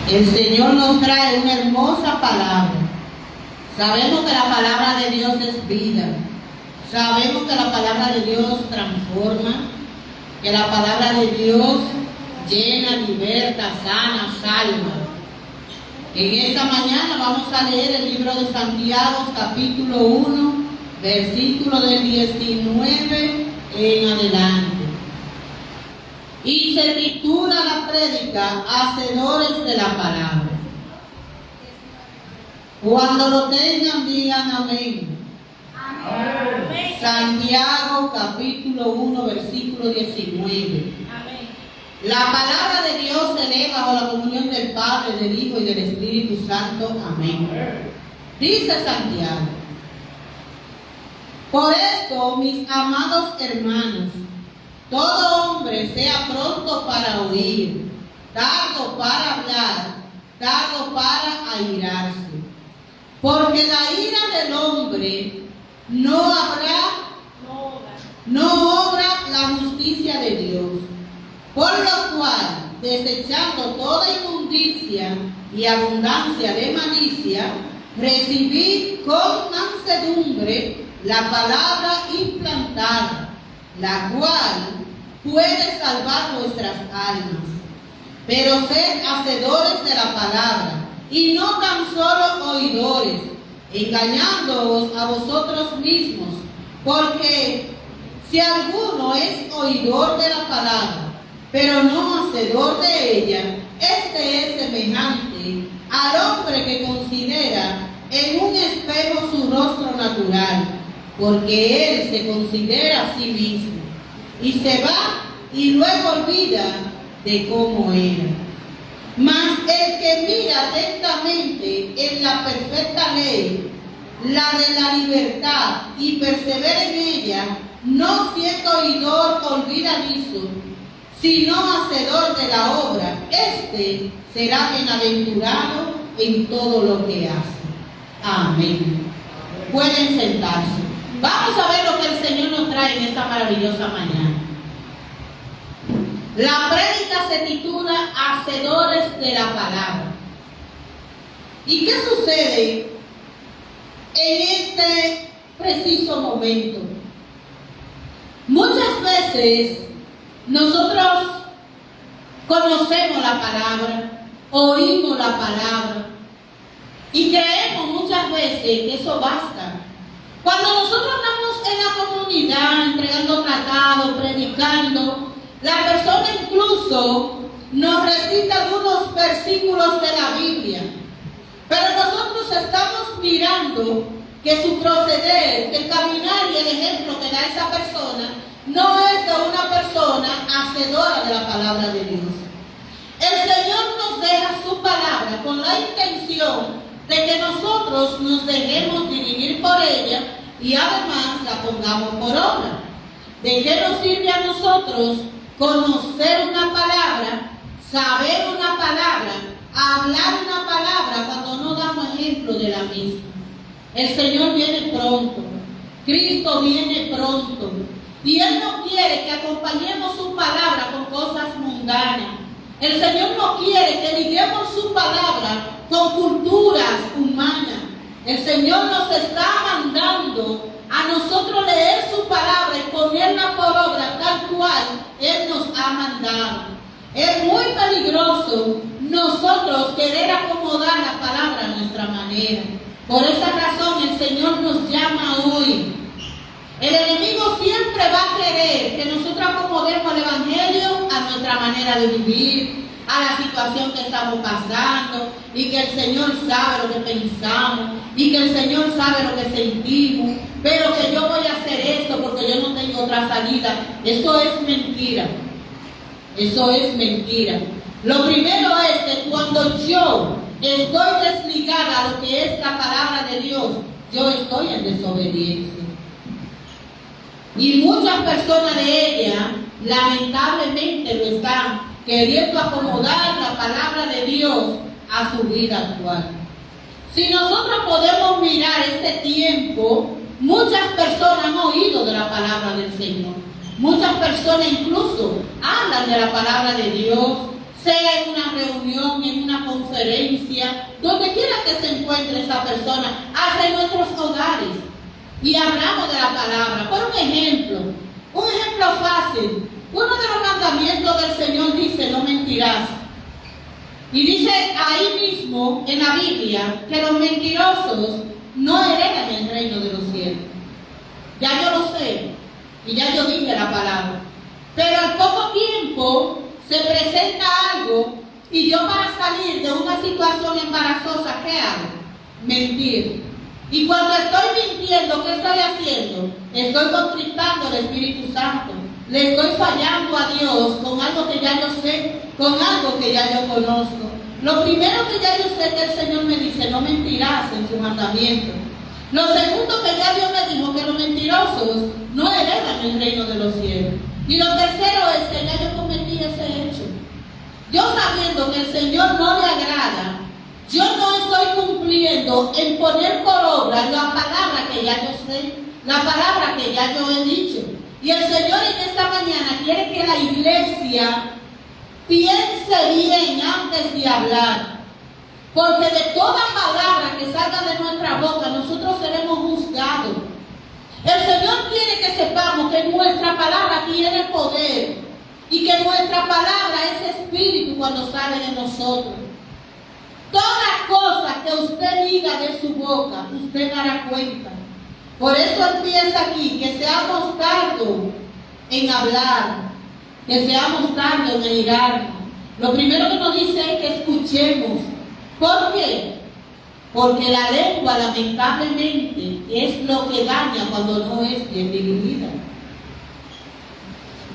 El Señor nos trae una hermosa palabra. Sabemos que la palabra de Dios es vida. Sabemos que la palabra de Dios transforma, que la palabra de Dios llena, liberta, sana, salva. En esta mañana vamos a leer el libro de Santiago, capítulo 1, versículo del 19 en adelante. Y se titula la prédica Hacedores de la palabra. Cuando lo tengan, digan amén. Amén. Santiago capítulo 1, versículo 19. Amén. La palabra de Dios se lee bajo la comunión del Padre, del Hijo y del Espíritu Santo. Amén. Dice Santiago: por esto, mis amados hermanos, todo hombre sea pronto para oír, tardo para hablar, tardo para airarse. Porque la ira del hombre no obra la justicia de Dios. Por lo cual, desechando toda inmundicia y abundancia de malicia, recibid con mansedumbre la palabra implantada, la cual puede salvar vuestras almas. Pero sed hacedores de la palabra, y no tan solo oidores, engañándoos a vosotros mismos, porque si alguno es oidor de la palabra, pero no hacedor de ella, este es semejante al hombre que considera en un espejo su rostro natural, porque él se considera a sí mismo, y se va y luego olvida de cómo era. Mas el que mira atentamente en la perfecta ley, la de la libertad, y persevera en ella, no siendo oidor olvidadizo, sino hacedor de la obra, este será bienaventurado en todo lo que hace. Amén. Pueden sentarse. Vamos a ver lo que el Señor nos trae en esta maravillosa mañana. La prédica se titula Hacedores de la palabra. ¿Y qué sucede en este preciso momento? Muchas veces nosotros conocemos la palabra, oímos la palabra y creemos muchas veces que eso basta. Cuando nosotros estamos en la comunidad entregando tratados, predicando, la persona incluso nos recita algunos versículos de la Biblia, pero nosotros estamos mirando que su proceder, el caminar y el ejemplo que da esa persona no es de una persona hacedora de la palabra de Dios. El Señor nos deja su palabra con la intención de que nosotros nos dejemos dirigir por ella y además la pongamos por obra. ¿De qué nos sirve a nosotros conocer una palabra, saber una palabra, hablar una palabra cuando no damos ejemplo de la misma? El Señor viene pronto, Cristo viene pronto, y Él no quiere que acompañemos su palabra con cosas mundanas. El Señor no quiere que liguemos su palabra con culturas humanas. El Señor nos está mandando a nosotros leer su palabra y ponerla por obra tal cual Él nos ha mandado. Es muy peligroso nosotros querer acomodar la palabra a nuestra manera. Por esa razón el Señor nos llama hoy. El enemigo siempre va a querer que nosotros acomodemos el Evangelio a nuestra manera de vivir, a la situación que estamos pasando, y que el Señor sabe lo que pensamos, y que el Señor sabe lo que sentimos, pero que yo voy a hacer esto porque yo no tengo otra salida. Eso es mentira. Eso es mentira. Lo primero es que cuando yo estoy desligada a lo que es la palabra de Dios, yo estoy en desobediencia. Y muchas personas de ella, lamentablemente, lo están queriendo acomodar la palabra de Dios a su vida actual. Si nosotros podemos mirar este tiempo, muchas personas han oído de la palabra del Señor. Muchas personas incluso hablan de la palabra de Dios, sea en una reunión, en una conferencia, conferencia, donde quiera que se encuentre esa persona, hasta en nuestros hogares. Y hablamos de la palabra. Por un ejemplo fácil. Uno de los mandamientos del Señor dice: no mentirás. Y dice ahí mismo en la Biblia que los mentirosos no heredan el reino de los cielos. Ya yo lo sé, y ya yo dije la palabra. Pero al poco tiempo se presenta algo, y yo, para salir de una situación embarazosa, ¿qué hago? Mentir. Y cuando estoy mintiendo, ¿qué estoy haciendo? Estoy contristando al Espíritu Santo. Le estoy fallando a Dios con algo que ya yo sé, con algo que ya yo conozco. Lo primero que ya yo sé que el Señor me dice: no mentirás en su mandamiento. Lo segundo que ya Dios me dijo, que los mentirosos no heredan el reino de los cielos. Y lo tercero es que ya yo cometí ese hecho. Yo, sabiendo que el Señor no le agrada, yo no estoy cumpliendo en poner por obra la palabra que ya yo sé, la palabra que ya yo he dicho. Y el Señor en esta mañana quiere que la iglesia piense bien antes de hablar. Porque de toda palabra que salga de nuestra boca, nosotros seremos juzgados. El Señor quiere que sepamos que nuestra palabra tiene poder y que nuestra palabra es espíritu cuando sale de nosotros. Toda cosa que usted diga de su boca, usted dará cuenta. Por eso empieza aquí: que seamos tardos en hablar, que seamos tardos en airarnos. Lo primero que nos dice es que escuchemos. ¿Por qué? Porque la lengua, lamentablemente, es lo que daña cuando no es bien dirigida.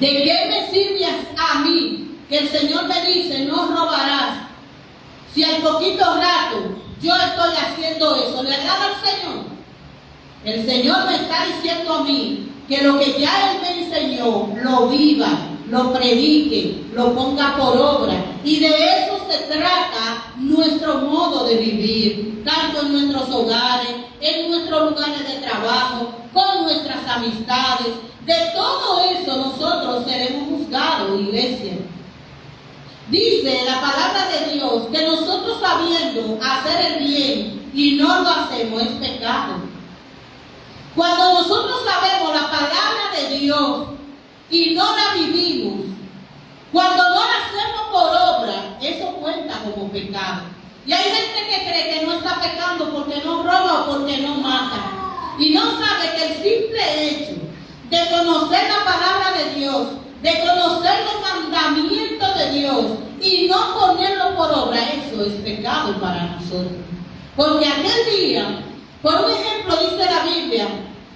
¿De qué me sirve a mí que el Señor me dice: no robarás? Si al poquito rato yo estoy haciendo eso, ¿le agrada al Señor? El Señor me está diciendo a mí que lo que ya Él me enseñó, lo viva, lo predique, lo ponga por obra. Y de eso se trata nuestro modo de vivir, tanto en nuestros hogares, en nuestros lugares de trabajo, con nuestras amistades. De todo eso nosotros seremos juzgados, iglesia. Dice la palabra de Dios que nosotros, sabiendo hacer el bien y no lo hacemos, es pecado. Cuando nosotros sabemos la palabra de Dios y no la vivimos, cuando no la hacemos por obra, eso cuenta como pecado. Y hay gente que cree que no está pecando porque no roba o porque no mata. Y no sabe que el simple hecho de conocer la palabra de Dios, de conocer los mandamientos de Dios y no ponerlo por obra, eso es pecado para nosotros. Porque aquel día, por un ejemplo, dice la Biblia: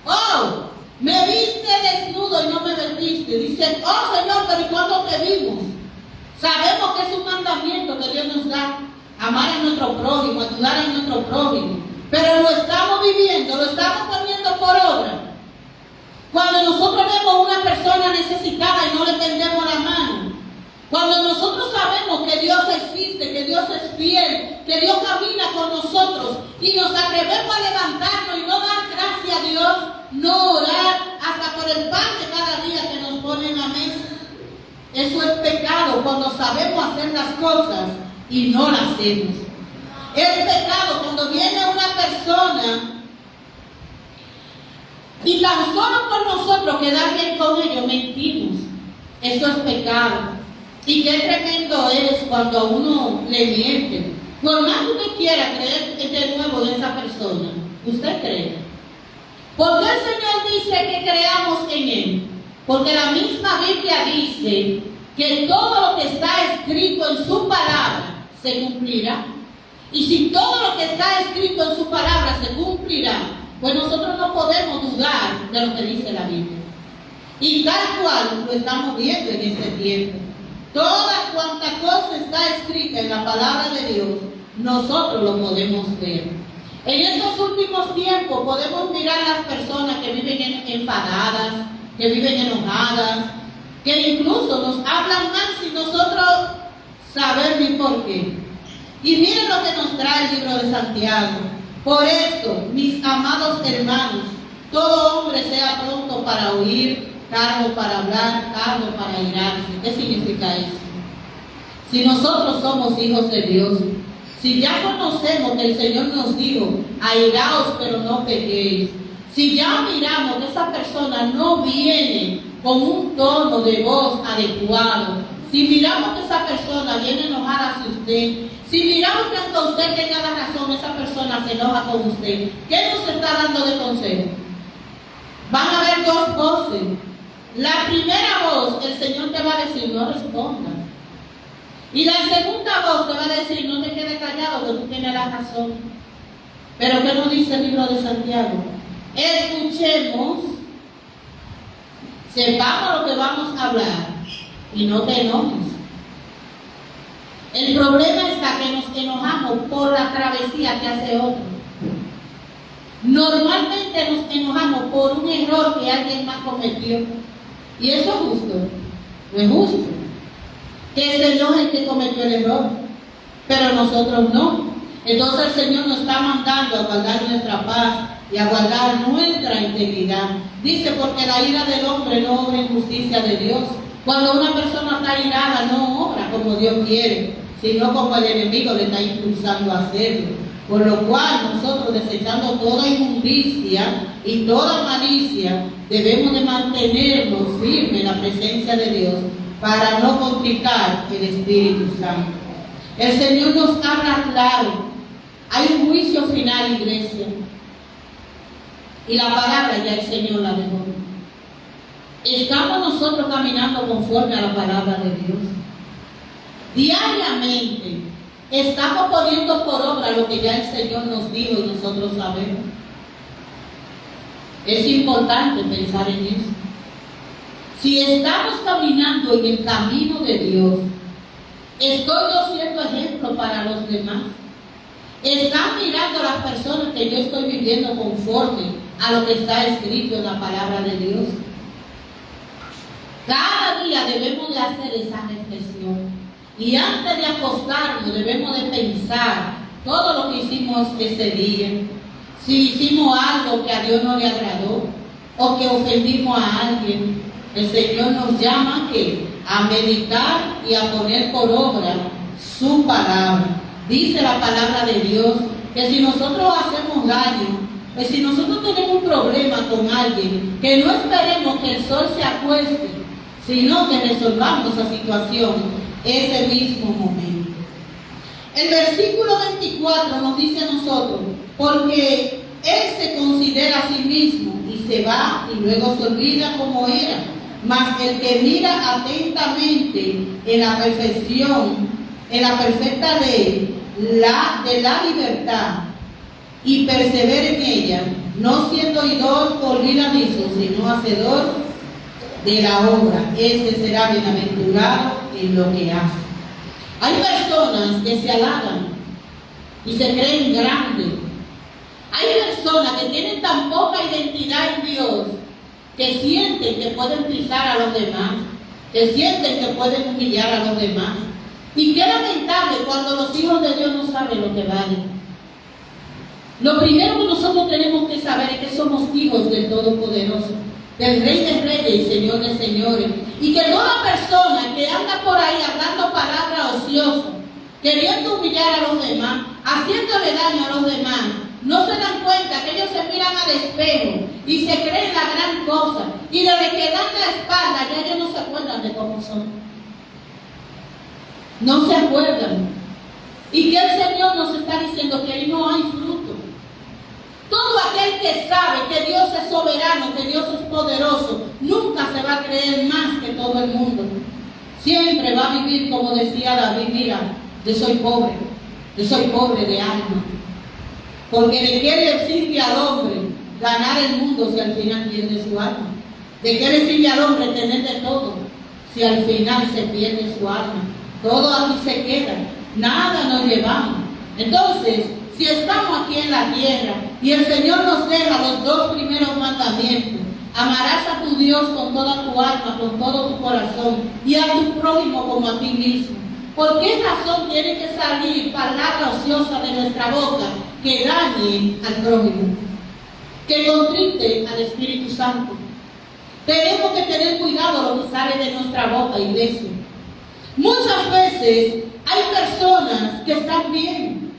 oh, me viste desnudo y no me vestiste. Dice: oh Señor, pero ¿y cuándo te vimos? Sabemos que es un mandamiento que Dios nos da: amar a nuestro prójimo, ayudar a nuestro prójimo. Pero lo estamos viviendo, lo estamos poniendo por obra. Cuando nosotros vemos una persona necesitada y no le tendemos la mano, cuando nosotros sabemos que Dios existe, que Dios es fiel, que Dios camina con nosotros y nos atrevemos a levantarnos y no dar gracias a Dios, no orar hasta por el pan de cada día que nos pone en la mesa, eso es pecado cuando sabemos hacer las cosas y no las hacemos. Es pecado cuando viene una persona y tan solo por nosotros quedar bien con ellos mentimos. Eso es pecado. Y qué tremendo es cuando a uno le miente. Por más que usted quiera creer de nuevo de esa persona, usted cree. ¿Por qué el Señor dice que creamos en Él? Porque la misma Biblia dice que todo lo que está escrito en su palabra se cumplirá. Y si todo lo que está escrito en su palabra se cumplirá, pues nosotros no podemos dudar de lo que dice la Biblia. Y tal cual lo estamos viendo en este tiempo. Toda cuanta cosa está escrita en la palabra de Dios, nosotros lo podemos ver. En estos últimos tiempos podemos mirar a las personas que viven enfadadas, que viven enojadas, que incluso nos hablan mal sin nosotros saber ni por qué. Y miren lo que nos trae el libro de Santiago. Por esto, mis amados hermanos, todo hombre sea pronto para oír, tardo para hablar, tardo para airarse. ¿Qué significa eso? Si nosotros somos hijos de Dios, si ya conocemos que el Señor nos dijo, airaos pero no pequéis, si ya miramos que esa persona no viene con un tono de voz adecuado, si miramos que esa persona viene enojada hacia usted, si miramos que aunque usted tenga la razón, esa persona se enoja con usted, ¿qué nos está dando de consejo? Van a haber dos voces. La primera voz, el Señor te va a decir, no responda. Y la segunda voz te va a decir, no te quedes callado, que tú tienes la razón. Pero ¿qué nos dice el libro de Santiago? Escuchemos, sepamos lo que vamos a hablar y no te enojes. El problema está que nos enojamos por la travesía que hace otro. Normalmente nos enojamos por un error que alguien más cometió. ¿Y eso es justo? No es justo. Que se enoje el que cometió el error, pero nosotros no. Entonces el Señor nos está mandando a guardar nuestra paz y a guardar nuestra integridad. Dice, porque la ira del hombre no obra en justicia de Dios. Cuando una persona está irada, no obra como Dios quiere, sino como el enemigo le está impulsando a hacerlo. Por lo cual nosotros, desechando toda inmundicia y toda malicia, debemos de mantenernos firmes en la presencia de Dios para no complicar el Espíritu Santo. El Señor nos habla claro. Hay un juicio final, iglesia. Y la palabra ya el Señor la dejó. Estamos nosotros caminando conforme a la palabra de Dios. Diariamente estamos poniendo por obra lo que ya el Señor nos dijo y nosotros sabemos. Es importante pensar en eso. Si estamos caminando en el camino de Dios, estoy yo siendo ejemplo para los demás. Están mirando a las personas que yo estoy viviendo conforme a lo que está escrito en la palabra de Dios. Cada día debemos de hacer esa reflexión. Y antes de acostarnos debemos de pensar todo lo que hicimos ese día. Si hicimos algo que a Dios no le agradó o que ofendimos a alguien, el Señor nos llama a meditar y a poner por obra su palabra. Dice la palabra de Dios que si nosotros hacemos daño, pues si nosotros tenemos un problema con alguien, que no esperemos que el sol se acueste, sino que resolvamos esa situación ese mismo momento. El versículo 24 nos dice a nosotros, porque él se considera a sí mismo y se va y luego se olvida como era, mas el que mira atentamente en la perfección, en la perfecta ley de la libertad y persevera en ella, no siendo oidor olvidadizo, sino hacedor de la obra, ese será bienaventurado en lo que hace. Hay personas que se halagan y se creen grandes. Hay personas que tienen tan poca identidad en Dios que sienten que pueden pisar a los demás, que sienten que pueden humillar a los demás. Y qué lamentable cuando los hijos de Dios no saben lo que valen. Lo primero que nosotros tenemos que saber es que somos hijos del Todopoderoso, del Rey de Reyes y Señor de Señores, y que toda persona que anda por ahí hablando palabras ociosas, queriendo humillar a los demás, haciéndole daño a los demás, no se dan cuenta que ellos se miran al espejo y se creen la gran cosa, y desde que dan la espalda ya ellos no se acuerdan de cómo son. No se acuerdan. Y que el Señor nos está diciendo que ahí no hay fruto. Todo aquel que sabe que Dios es soberano, que Dios es poderoso, nunca se va a creer más que todo el mundo. Siempre va a vivir como decía David, mira, yo soy pobre de alma. Porque de qué le sirve al hombre ganar el mundo si al final pierde su alma. De qué le sirve al hombre tener de todo si al final se pierde su alma. Todo aquí se queda, nada nos llevamos. Entonces, si estamos aquí en la tierra y el Señor nos deja los dos primeros mandamientos, amarás a tu Dios con toda tu alma, con todo tu corazón y a tu prójimo como a ti mismo. ¿Por qué razón tiene que salir palabra ociosa de nuestra boca que dañe al prójimo, que contrite al Espíritu Santo? Tenemos que tener cuidado lo que sale de nuestra boca, iglesia. Muchas veces hay personas que están bien,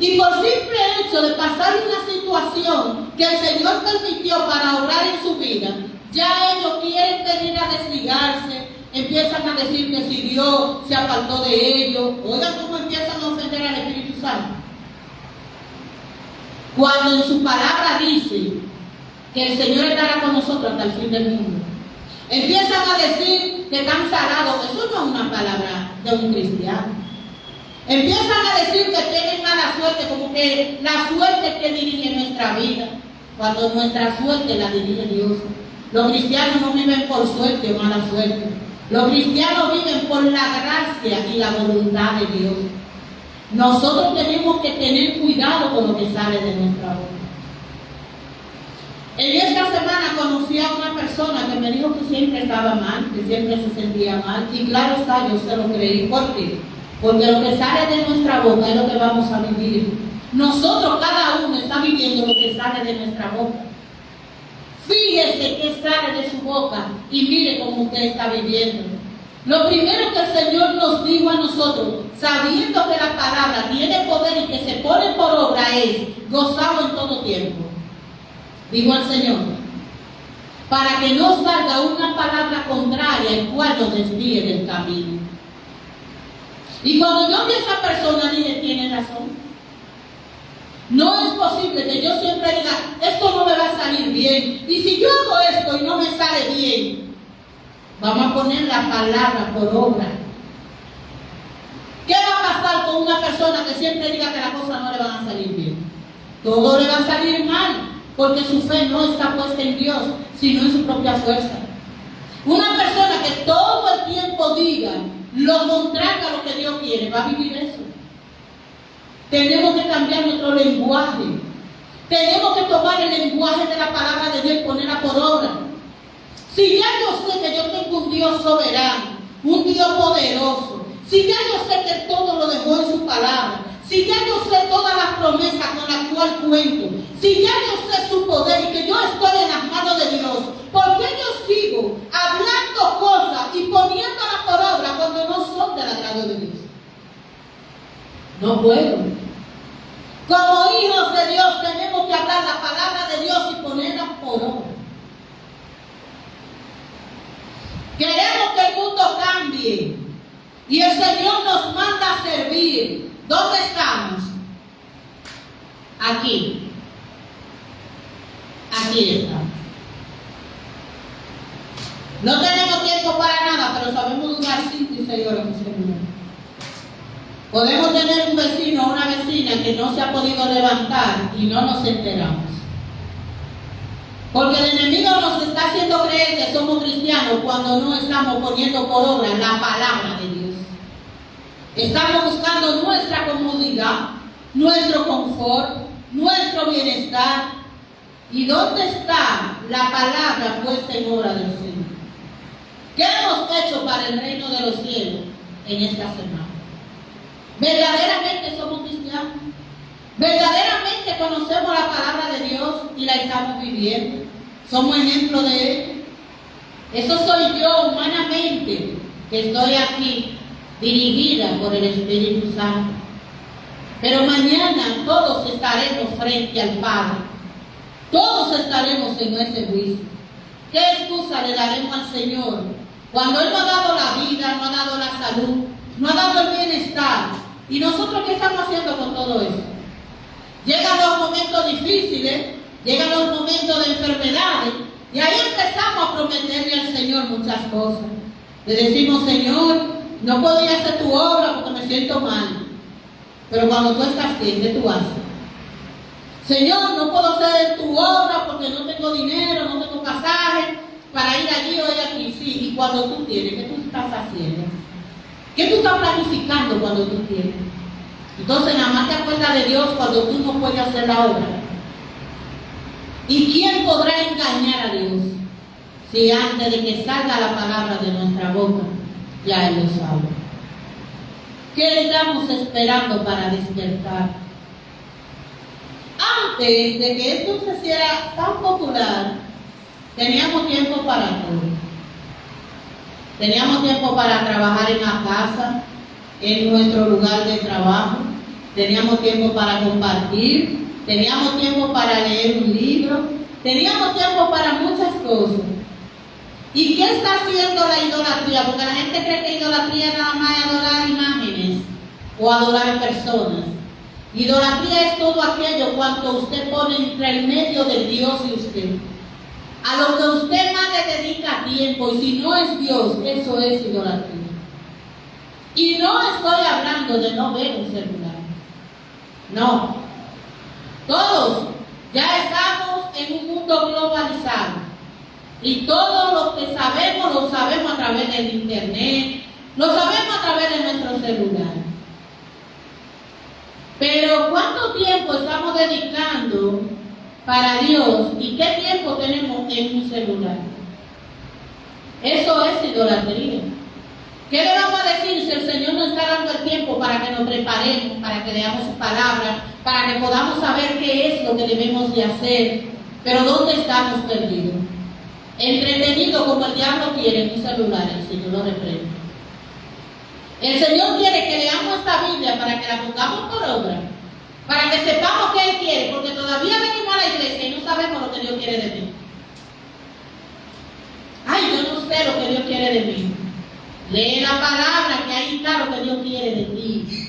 Y por simple hecho de pasar una situación que el Señor permitió para obrar en su vida, ya ellos quieren venir a desligarse, empiezan a decir que si Dios se apartó de ellos. Oigan cómo empiezan a ofender al Espíritu Santo. Cuando en su palabra dice que el Señor estará con nosotros hasta el fin del mundo. Empiezan a decir que están salados. Eso no es una palabra de un cristiano. Empiezan a decir que tienen mala suerte, como que la suerte que dirige nuestra vida, cuando nuestra suerte la dirige Dios. Los cristianos no viven por suerte o mala suerte. Los cristianos viven por la gracia y la voluntad de Dios. Nosotros tenemos que tener cuidado con lo que sale de nuestra boca. En esta semana conocí a una persona que me dijo que siempre estaba mal, que siempre se sentía mal. Y claro está, yo se lo creí. ¿Por qué? Porque lo que sale de nuestra boca es lo que vamos a vivir. Nosotros, cada uno está viviendo lo que sale de nuestra boca. Fíjese qué sale de su boca y mire cómo usted está viviendo. Lo primero que el Señor nos dijo a nosotros, sabiendo que la palabra tiene poder y que se pone por obra, es gozado en todo tiempo. Dijo al Señor, para que no salga una palabra contraria el cual nos desvíe del camino. Y cuando yo vi a esa persona dije, tiene razón. No es posible que yo siempre diga, esto no me va a salir bien. Y si yo hago esto y no me sale bien, vamos a poner la palabra por obra. ¿Qué va a pasar con una persona que siempre diga que las cosas no le van a salir bien? Todo le va a salir mal, porque su fe no está puesta en Dios, sino en su propia fuerza. Una persona que todo el tiempo diga lo contrario a lo que Dios quiere, va a vivir eso. Tenemos que cambiar nuestro lenguaje. Tenemos que tomar el lenguaje de la palabra de Dios y ponerla por obra. Si ya yo sé que yo tengo un Dios soberano, un Dios poderoso, si ya yo sé que todo lo dejó en su palabra, si ya yo sé todas las promesas con las cuales cuento, si ya yo sé su poder y que yo estoy en las manos de Dios, ¿por qué yo sigo hablando cosas y poniéndolas por obra cuando no son del agrado de Dios? No puedo. Como hijos de Dios tenemos que hablar la palabra de Dios y ponerla por obra. Queremos que el mundo cambie y el Señor nos manda a servir. ¿Dónde estamos? Aquí. Aquí estamos. No tenemos tiempo para nada, pero sabemos durar 5 y 6 horas en ese lugar. Podemos tener un vecino o una vecina que no se ha podido levantar y no nos enteramos. Porque el enemigo nos está haciendo creer que somos cristianos cuando no estamos poniendo por obra la palabra de Dios. Estamos buscando nuestra comodidad, nuestro confort, nuestro bienestar. ¿Y dónde está la palabra puesta en obra del Señor? ¿Qué hemos hecho para el reino de los cielos en esta semana? ¿Verdaderamente somos cristianos? ¿Verdaderamente conocemos la palabra de Dios y la estamos viviendo? ¿Somos ejemplo de él? Eso soy yo humanamente, que estoy aquí, dirigida por el Espíritu Santo. Pero mañana todos estaremos frente al Padre. Todos estaremos en ese juicio. ¿Qué excusa le daremos al Señor cuando Él nos ha dado la vida, nos ha dado la salud, nos ha dado el bienestar? ¿Y nosotros qué estamos haciendo con todo eso? Llegan los momentos difíciles, llegan los momentos de enfermedades, y ahí empezamos a prometerle al Señor muchas cosas. Le decimos, Señor, no puedo ir a hacer tu obra porque me siento mal. Pero cuando tú estás bien, ¿qué tú haces? Señor, no puedo hacer tu obra porque no tengo dinero, no tengo pasaje para ir allí o ir aquí. Sí, y cuando tú tienes, ¿qué tú estás haciendo? ¿Qué tú estás planificando cuando tú tienes? Entonces nada más te acuerdas de Dios cuando tú no puedes hacer la obra. ¿Y quién podrá engañar a Dios si antes de que salga la palabra de nuestra boca ya Él lo sabe? ¿Qué estamos esperando para despertar? Antes de que esto se hiciera tan popular, teníamos tiempo para todo. Teníamos tiempo para trabajar en la casa, en nuestro lugar de trabajo. teníamos tiempo para compartir, teníamos tiempo para leer un libro, teníamos tiempo para muchas cosas. ¿Y qué está haciendo la idolatría? Porque la gente cree que idolatría es nada más adorar imágenes o adorar personas. Idolatría es todo aquello cuanto usted pone entre el medio de Dios y usted. A lo que usted más le dedica tiempo, y si no es Dios, eso es idolatría. Y no estoy hablando de no ver un celular. No. Todos ya estamos en un mundo globalizado. Y todo lo que sabemos, lo sabemos a través del internet, lo sabemos a través de nuestro celular. Pero ¿cuánto tiempo estamos dedicando para Dios y qué tiempo tenemos en un celular? Eso es idolatría. ¿Qué le vamos a decir si el Señor nos está dando el tiempo para que nos preparemos, para que leamos su palabra, para que podamos saber qué es lo que debemos de hacer? Pero ¿dónde estamos perdidos? Entretenido como el diablo quiere en un celular, el Señor lo reprende. El Señor quiere que leamos esta Biblia para que la pongamos por obra, para que sepamos qué Él quiere, porque todavía venimos a la iglesia y no sabemos lo que Dios quiere de mí. Ay, yo no sé lo que Dios quiere de mí. Lee la palabra, que ahí está lo que Dios quiere de ti.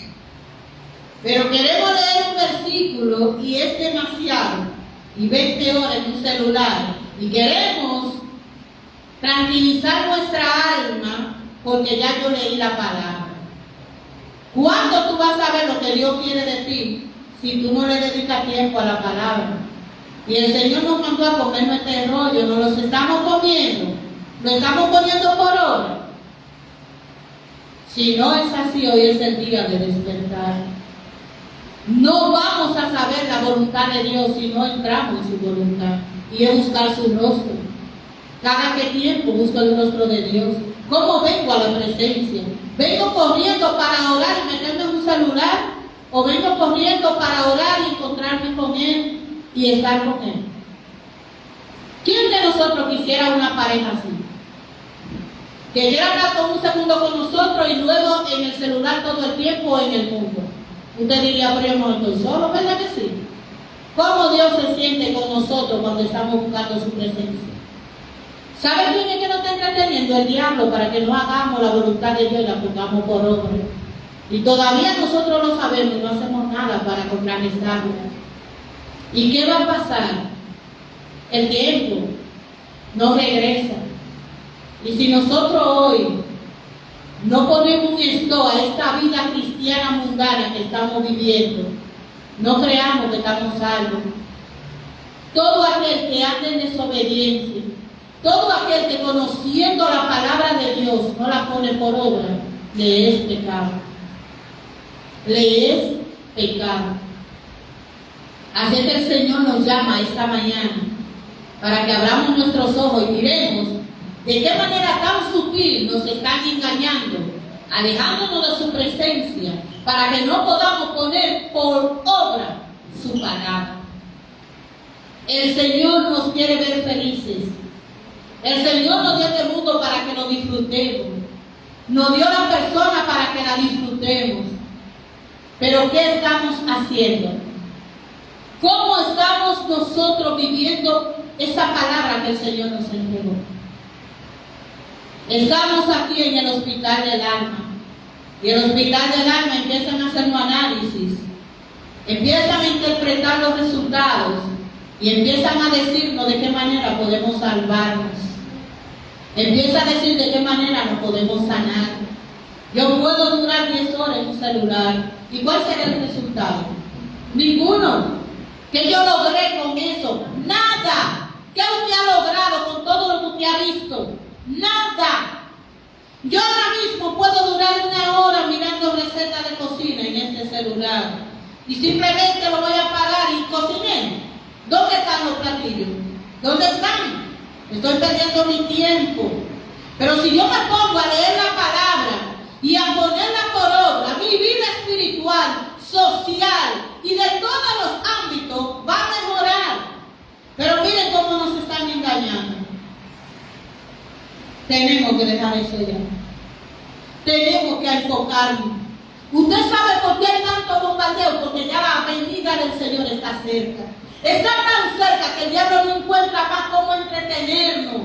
Pero queremos leer un versículo y es demasiado, y 20 horas en un celular, y queremos tranquilizar nuestra alma porque ya yo leí la palabra. ¿Cuándo tú vas a ver lo que Dios quiere de ti si tú no le dedicas tiempo a la palabra? Y el Señor nos mandó a comernos este rollo, nos los estamos comiendo, lo estamos poniendo por obra. Si no es así, hoy es el día de despertar. No vamos a saber la voluntad de Dios si no entramos en su voluntad, y es buscar su rostro. Cada que tiempo busco el rostro de Dios. ¿Cómo vengo a la presencia? ¿Vengo corriendo para orar y meterme en un celular? ¿O vengo corriendo para orar y encontrarme con Él y estar con Él? ¿Quién de nosotros quisiera una pareja así? Que quiera hablar con un segundo con nosotros y luego en el celular todo el tiempo en el mundo. Usted diría, pero yo no estoy solo, ¿verdad que sí? ¿Cómo Dios se siente con nosotros cuando estamos buscando su presencia? ¿Sabe quién es que nos está entreteniendo? El diablo, para que no hagamos la voluntad de Dios y la pongamos por obra. Y todavía nosotros lo sabemos y no hacemos nada para contrarrestarlo. ¿Y qué va a pasar? El tiempo no regresa. Y si nosotros hoy no ponemos un stop a esta vida cristiana mundana que estamos viviendo, no creamos que estamos salvos. Todo aquel que ande en desobediencia, todo aquel que conociendo la palabra de Dios no la pone por obra, le es pecado. Le es pecado. Así que el Señor nos llama esta mañana para que abramos nuestros ojos y miremos de qué manera tan sutil nos están engañando, alejándonos de su presencia, para que no podamos poner por obra su palabra. El Señor nos quiere ver felices. El Señor nos dio este mundo para que lo disfrutemos. Nos dio la persona para que la disfrutemos. Pero ¿qué estamos haciendo? ¿Cómo estamos nosotros viviendo esa palabra que el Señor nos entregó? Estamos aquí en el hospital del alma. Y el hospital del alma empiezan a hacer un análisis. Empiezan a interpretar los resultados. Y empiezan a decirnos de qué manera podemos salvarnos. Empieza a decir de qué manera nos podemos sanar. Yo puedo durar 10 horas en un celular. ¿Y cuál será el resultado? Ninguno. ¿Qué yo logré con eso? Nada. ¿Qué usted ha logrado con todo lo que usted ha visto? Nada. Yo ahora mismo puedo durar 1 hora mirando recetas de cocina en este celular. Y simplemente lo voy a apagar y cociné. ¿Dónde están los platillos? ¿Dónde están? Estoy perdiendo mi tiempo. Pero si yo me pongo a leer la palabra y a ponerla por obra, mi vida espiritual, social y de todos los ámbitos va a mejorar. Pero miren cómo nos están engañando. Tenemos que dejar eso ya. Tenemos que enfocarnos. ¿Usted sabe por qué hay tanto bombardeo? cerca. Está tan cerca que el diablo no encuentra más cómo entretenernos,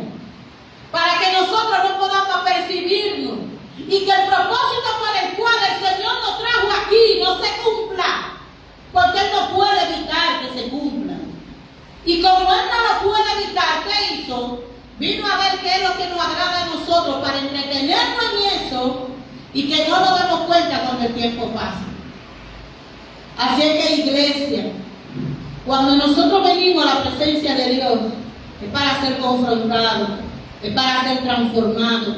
para que nosotros no podamos percibirnos y que el propósito por el cual el Señor nos trajo aquí no se cumpla, porque Él no puede evitar que se cumpla. Y como Él no lo puede evitar, ¿qué hizo? Vino a ver qué es lo que nos agrada a nosotros para entretenernos en eso y que no nos demos cuenta cuando el tiempo pasa. Así es que, iglesia, cuando nosotros venimos a la presencia de Dios, es para ser confrontados, es para ser transformados,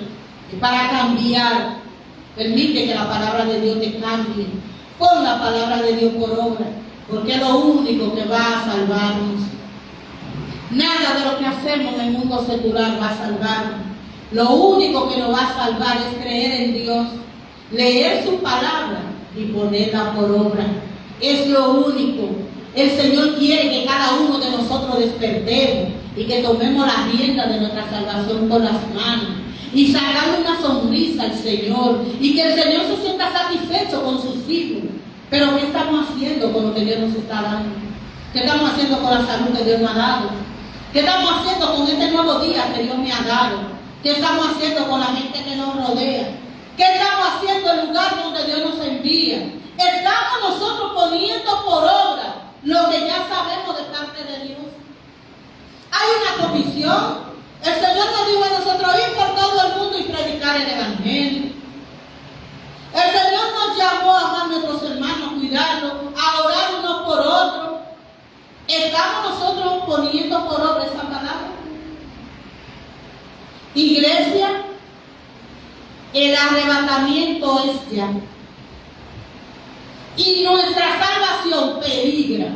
es para cambiar. Permite que la palabra de Dios te cambie. Pon la palabra de Dios por obra, porque es lo único que va a salvarnos. Nada de lo que hacemos en el mundo secular va a salvarnos. Lo único que nos va a salvar es creer en Dios, leer su palabra y ponerla por obra. Es lo único. El Señor quiere que cada uno de nosotros despertemos y que tomemos la rienda de nuestra salvación con las manos y sacarle una sonrisa al Señor y que el Señor se sienta satisfecho con sus hijos. Pero ¿qué estamos haciendo con lo que Dios nos está dando? ¿Qué estamos haciendo con la salud que Dios nos ha dado? ¿Qué estamos haciendo con este nuevo día que Dios me ha dado? ¿Qué estamos haciendo con la gente que nos rodea? ¿Qué estamos haciendo en el lugar donde Dios nos envía? ¿Estamos nosotros poniendo por obra lo que ya sabemos de parte de Dios? Hay una comisión. El Señor nos dijo a nosotros ir por todo el mundo y predicar el Evangelio. El Señor nos llamó a amar a nuestros hermanos, cuidarlos, a orar unos por otros. ¿Estamos nosotros poniendo por obra esa palabra? Iglesia, el arrebatamiento es ya. Y nuestra salvación peligra.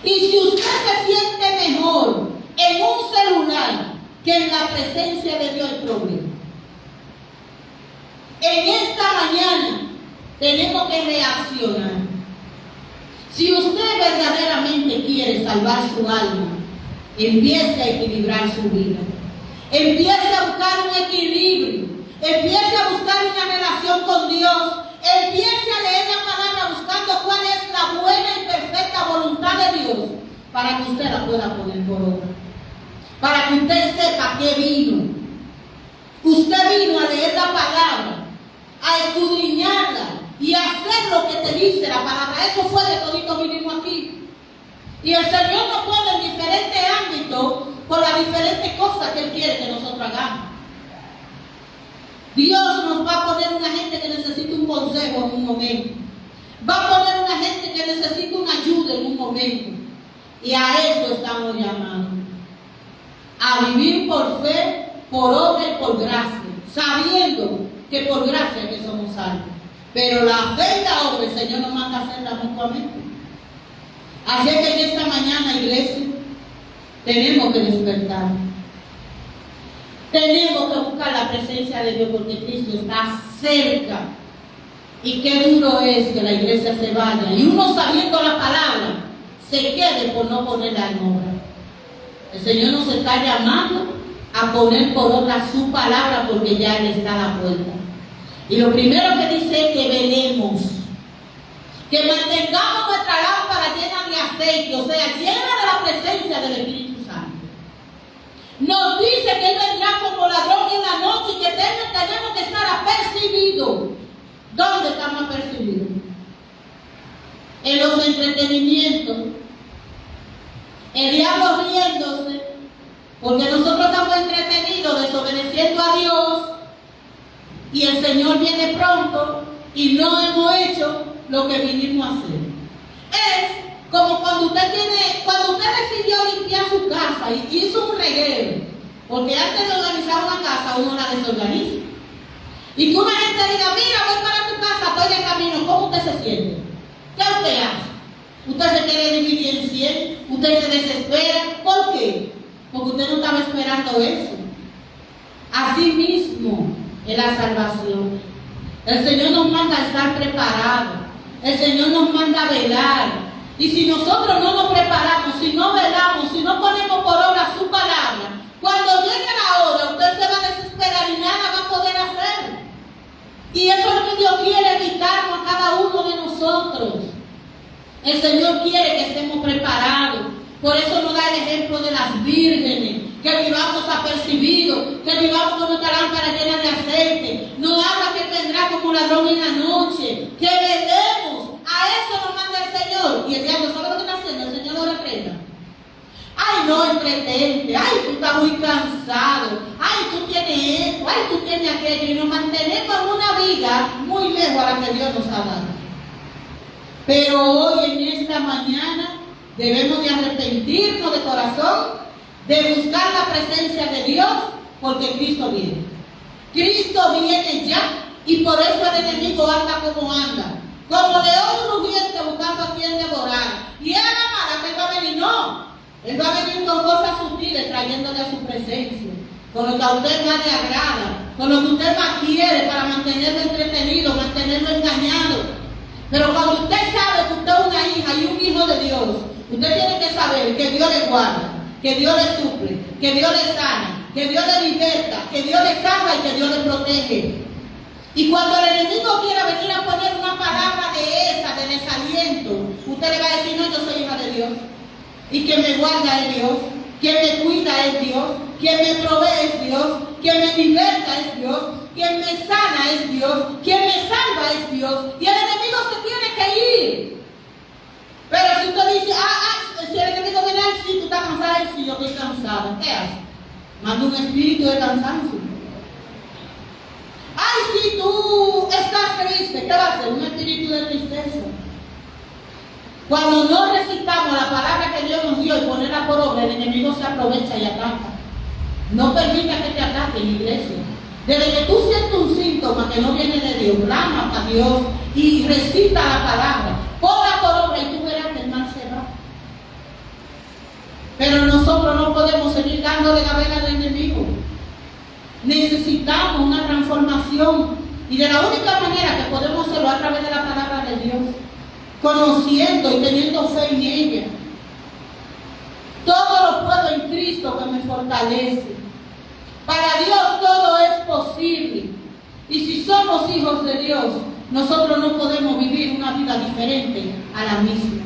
Y si usted se siente mejor en un celular que en la presencia de Dios, hay problema. En esta mañana tenemos que reaccionar. Si usted verdaderamente quiere salvar su alma, empiece a equilibrar su vida. Empiece a buscar un equilibrio. Empiece a buscar una relación con Dios. Empiece a leer la palabra buscando cuál es la buena y perfecta voluntad de Dios para que usted la pueda poner por obra. Para que usted sepa qué vino. Usted vino a leer la palabra, a escudriñarla y a hacer lo que te dice la palabra. Eso fue de todito vinimos aquí. Y el Señor nos pone en diferentes ámbitos por las diferentes cosas que Él quiere que nosotros hagamos. Dios nos va a poner una gente que necesita un consejo en un momento. Va a poner una gente que necesita una ayuda en un momento. Y a eso estamos llamados. A vivir por fe, por obra y por gracia. Sabiendo que por gracia es que somos salvos. Pero la fe y la obra el Señor nos manda a hacerla mutuamente. Así que en esta mañana, iglesia, tenemos que despertar. Tenemos que buscar la presencia de Dios porque Cristo está cerca. Y qué duro es que la iglesia se vaya y uno sabiendo la palabra se quede por no ponerla en obra. El Señor nos está llamando a poner por obra su palabra porque ya Él está a la puerta. Y lo primero que dice es que velemos, que mantengamos nuestra lámpara llena de aceite, o sea, llena de la presencia del Espíritu Santo. Nos dice que Él vendrá como ladrón en la noche y que tenemos que estar apercibidos. ¿Dónde estamos apercibidos? En los entretenimientos. El diablo riéndose, porque nosotros estamos entretenidos, desobedeciendo a Dios, y el Señor viene pronto y no hemos hecho lo que vinimos a hacer. Es como cuando usted decidió limpiar su casa y hizo un reguero, porque antes de organizar una casa uno la desorganiza. Y que una gente diga, mira, voy para tu casa, estoy de camino, ¿cómo usted se siente? ¿Qué usted hace? Usted se quiere dividir en 100, usted se desespera. ¿Por qué? Porque usted no estaba esperando eso. Así mismo es la salvación. El Señor nos manda a estar preparados. El Señor nos manda a velar. Y si nosotros no nos preparamos, si no velamos, si no ponemos por obra su palabra, cuando llegue la hora, usted se va a desesperar y nada va a poder hacer. Y eso es lo que Dios quiere evitarnos a cada uno de nosotros. El Señor quiere que estemos preparados. Por eso nos da el ejemplo de las vírgenes, que vivamos apercibidos, que vivamos con nuestra lámpara llena de aceite. No habla que vendrá como ladrón en la noche, que velemos. A eso nos manda el Señor. Y el diablo, ¿sabe lo que está haciendo? El Señor lo reprenda. Ay, no, entretente. Ay, tú estás muy cansado. Ay, tú tienes esto. Ay, tú tienes aquello. Y nos mantenemos en una vida muy lejos a la que Dios nos ha dado. Pero hoy, en esta mañana, debemos de arrepentirnos de corazón, de buscar la presencia de Dios, porque Cristo viene. Cristo viene ya, y por eso el enemigo anda como anda. Como león rugiente buscando a quien devorar. Y a la mala que va a venir, no. Él va a venir con cosas sutiles, trayéndole a su presencia. Con lo que a usted más le agrada, con lo que usted más quiere, para mantenerlo entretenido, mantenerlo engañado. Pero cuando usted sabe que usted es una hija y un hijo de Dios, usted tiene que saber que Dios le guarda, que Dios le suple, que Dios le sana, que Dios le liberta, que Dios le salva y que Dios le protege. Y cuando el enemigo quiera venir a poner una palabra de esa, de desaliento, usted le va a decir, no, yo soy hija de Dios. Y quien me guarda es Dios, quien me cuida es Dios, quien me provee es Dios, quien me liberta es Dios, quien me sana es Dios, quien me salva es Dios. Y el enemigo se tiene que ir. Pero si usted dice, si el enemigo viene, sí, tú estás cansada, sí, yo estoy cansada, ¿qué hace? Manda un espíritu de cansancio. Ay, si tú estás triste, ¿qué va a hacer? Un espíritu de tristeza. Cuando no recitamos la palabra que Dios nos dio y ponerla por obra, el enemigo se aprovecha y ataca. No permita que te ataque en la iglesia. Desde que tú sientes un síntoma que no viene de Dios, clama a Dios y recita la palabra. Ponla por obra y tú verás que el mal se va. Pero nosotros no podemos seguir dándole gabela al enemigo. Necesitamos una transformación. Y de la única manera que podemos hacerlo a través de la palabra de Dios, conociendo y teniendo fe en ella. Todo lo puedo en Cristo que me fortalece. Para Dios todo es posible. Y si somos hijos de Dios, nosotros no podemos vivir una vida diferente a la misma.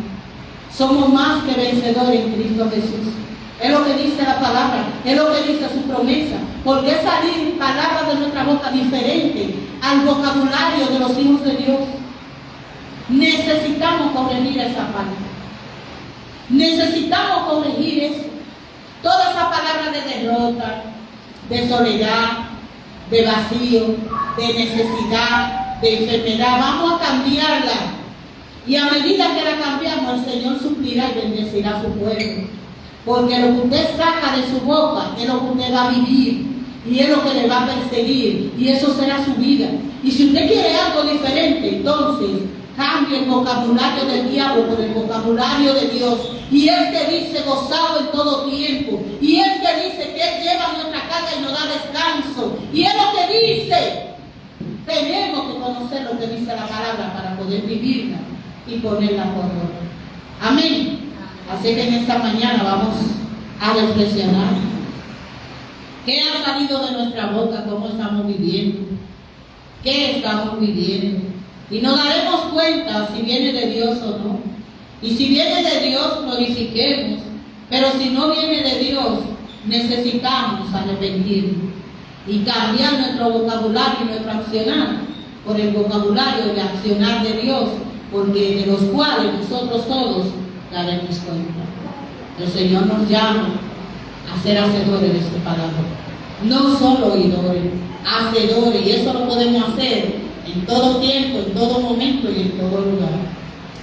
Somos más que vencedores en Cristo Jesús. Es lo que dice la palabra, es lo que dice su promesa. Porque es salir palabras de nuestra boca diferente al vocabulario de los hijos de Dios. Necesitamos corregir esa parte. Necesitamos corregir eso. Toda esa palabra de derrota, de soledad, de vacío, de necesidad, de enfermedad, vamos a cambiarla. Y a medida que la cambiamos, el Señor suplirá y bendecirá a su pueblo. Porque lo que usted saca de su boca es lo que usted va a vivir. Y es lo que le va a perseguir. Y eso será su vida. Y si usted quiere algo diferente, entonces cambie el vocabulario del diablo por el vocabulario de Dios. Y este dice gozado en todo tiempo. Y este dice que Él lleva nuestra carga y nos da descanso. Y es lo que dice. Tenemos que conocer lo que dice la palabra para poder vivirla y ponerla por obra. Amén. Así que en esta mañana vamos a reflexionar. ¿Qué ha salido de nuestra boca? ¿Cómo estamos viviendo? ¿Qué estamos viviendo? Y nos daremos cuenta si viene de Dios o no. Y si viene de Dios, glorifiquemos. Pero si no viene de Dios, necesitamos arrepentirnos y cambiar nuestro vocabulario y nuestro accionar por el vocabulario y accionar de Dios, porque de los cuales nosotros todos daremos cuenta. El Señor nos llama a ser hacedores de su palabra, no solo oidores, hacedores, y eso lo podemos hacer en todo tiempo, en todo momento y en todo lugar.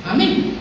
Amén.